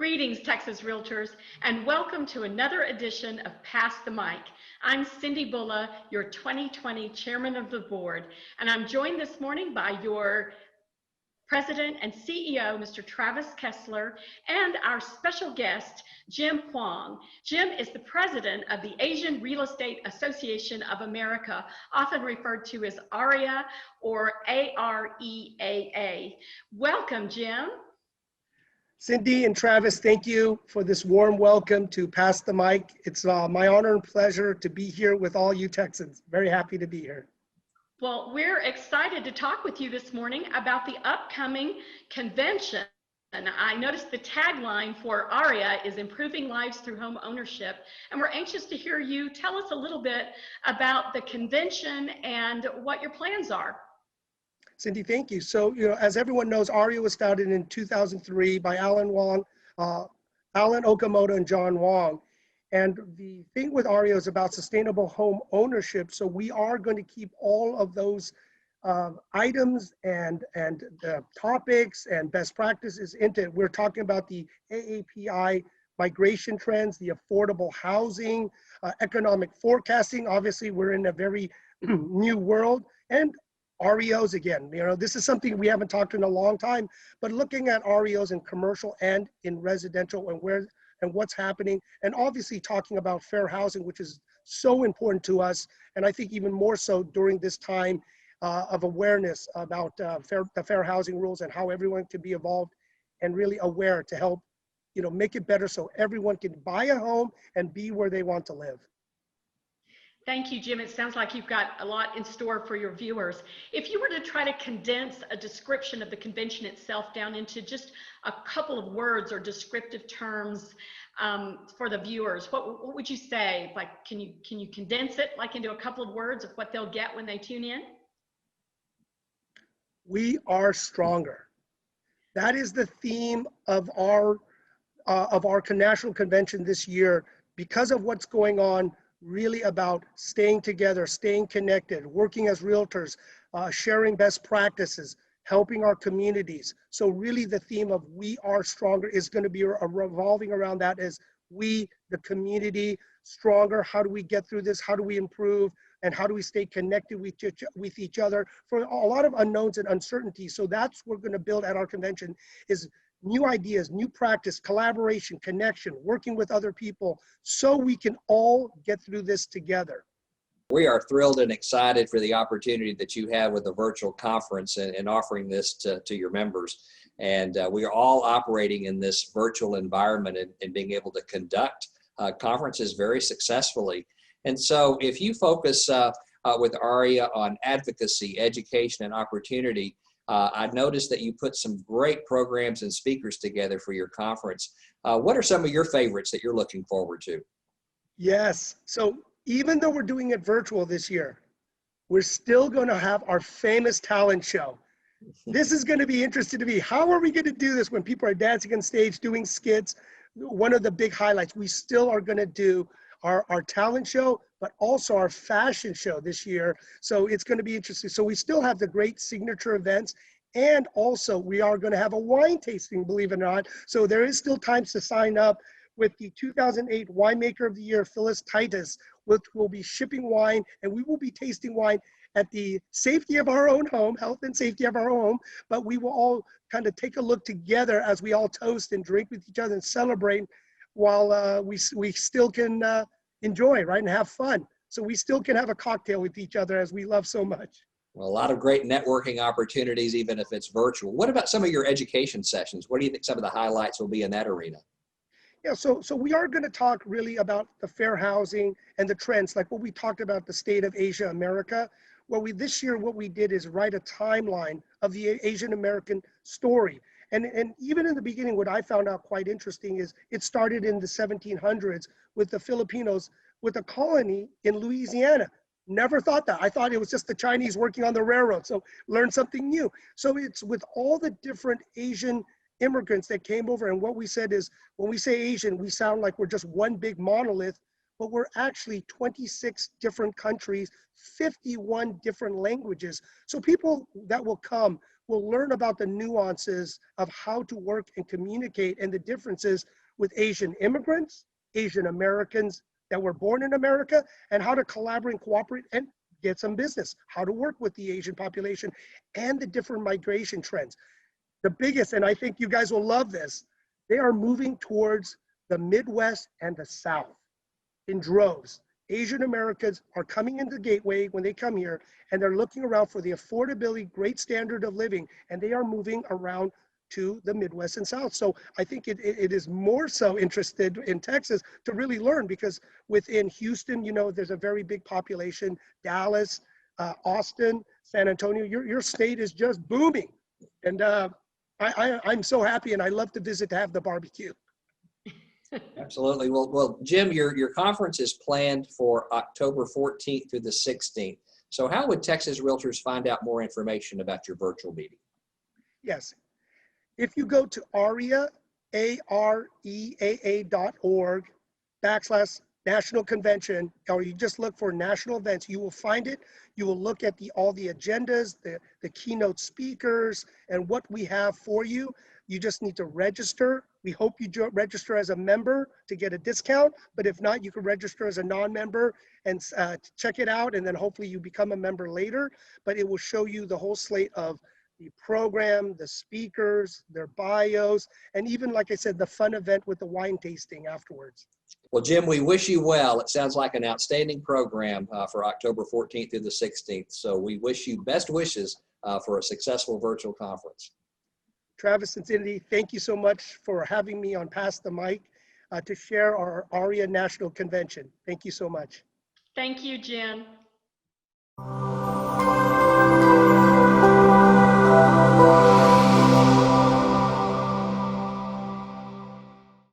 Greetings, Texas Realtors, and welcome to another edition of Pass the Mic. I'm Cindi Bulla, your 2020 Chairman of the Board, and I'm joined this morning by your President and CEO, Mr. Travis Kessler, and our special guest, Jim Huang. Jim is the president of the Asian Real Estate Association of America, often referred to as AREAA or AREAA. Welcome, Jim. Cindi and Travis, thank you for this warm welcome to Pass the Mic. It's my honor and pleasure to be here with all you Texans. Very happy to be here. Well, we're excited to talk with you this morning about the upcoming convention. And I noticed the tagline for AREAA is Improving Lives Through Home Ownership. And we're anxious to hear you tell us a little bit about the convention and what your plans are. Cindi, thank you. So, as everyone knows, AREAA was founded in 2003 by Alan Okamoto and John Huang. And the thing with AREAA is about sustainable home ownership. So we are going to keep all of those items and topics and best practices into it. We're talking about the AAPI migration trends, the affordable housing, economic forecasting. Obviously, we're in a very new world, and REOs again. This is something we haven't talked in a long time, but looking at REOs in commercial and in residential and what's happening, and obviously talking about fair housing, which is so important to us, and I think even more so during this time of awareness about the fair housing rules and how everyone can be involved and really aware to help, make it better so everyone can buy a home and be where they want to live. Thank you, Jim. It sounds like you've got a lot in store for your viewers. If you were to try to condense a description of the convention itself down into just a couple of words or descriptive terms for the viewers, what would you say? Like, can you condense it like into a couple of words of what they'll get when they tune in? We are stronger. That is the theme of our national convention this year, because of what's going on. Really about staying together, staying connected, working as realtors, sharing best practices, helping our communities. So really the theme of We Are Stronger is going to be revolving around that as we, the community, stronger. How do we get through this? How do we improve? And how do we stay connected with each other for a lot of unknowns and uncertainties? So that's what we're going to build at our convention is new ideas, new practice, collaboration, connection, working with other people so we can all get through this together. We are thrilled and excited for the opportunity that you have with the virtual conference and offering this to your members. And we are all operating in this virtual environment and being able to conduct conferences very successfully. And so if you focus with AREAA on advocacy, education, and opportunity, I noticed that you put some great programs and speakers together for your conference. What are some of your favorites that you're looking forward to? Yes, so even though we're doing it virtual this year, we're still going to have our famous talent show. This is going to be interesting to me. How are we going to do this when people are dancing on stage, doing skits? One of the big highlights, we still are going to do our talent show, but also our fashion show this year. So it's going to be interesting. So we still have the great signature events, and also we are going to have a wine tasting, believe it or not. So there is still time to sign up with the 2008 Winemaker of the Year, Phyllis Titus, which will be shipping wine, and we will be tasting wine at the safety of our own home, health and safety of our own home, but we will all kind of take a look together as we all toast and drink with each other and celebrate while we still can enjoy, right, and have fun. So we still can have a cocktail with each other as we love so much. Well, a lot of great networking opportunities, even if it's virtual. What about some of your education sessions? What do you think some of the highlights will be in that arena? Yeah, so we are going to talk really about the fair housing and the trends, like what we talked about the state of Asia America. This year, what we did is write a timeline of the Asian American story. And even in the beginning, what I found out quite interesting is it started in the 1700s with the Filipinos with a colony in Louisiana. Never thought that. I thought it was just the Chinese working on the railroad. So learn something new. So it's with all the different Asian immigrants that came over. And what we said is, when we say Asian, we sound like we're just one big monolith, but we're actually 26 different countries, 51 different languages. So people that will come will learn about the nuances of how to work and communicate and the differences with Asian immigrants, Asian Americans that were born in America, and how to collaborate and cooperate and get some business, how to work with the Asian population and the different migration trends. The biggest, and I think you guys will love this, they are moving towards the Midwest and the South in droves. Asian Americans are coming into the Gateway when they come here, and they're looking around for the affordability, great standard of living, and they are moving around to the Midwest and South. So I think it is more so interested in Texas to really learn, because within Houston, you know, there's a very big population, Dallas, Austin, San Antonio, your state is just booming. And I'm so happy, and I love to visit to have the barbecue. Absolutely. Well, Jim, your conference is planned for October 14th through the 16th. So how would Texas Realtors find out more information about your virtual meeting? Yes. If you go to AREAA, AREAA.org/National Convention, or you just look for national events, you will find it. You will look at all the agendas, the keynote speakers, and what we have for you. You just need to register. We hope you register as a member to get a discount, but if not, you can register as a non-member and check it out, and then hopefully you become a member later. But it will show you the whole slate of the program, the speakers, their bios, and even, like I said, the fun event with the wine tasting afterwards. Well, Jim, we wish you well. It sounds like an outstanding program for October 14th through the 16th. So we wish you best wishes for a successful virtual conference. Travis and Cindy, thank you so much for having me on Pass the Mic to share our AREAA National Convention. Thank you so much. Thank you, Jim.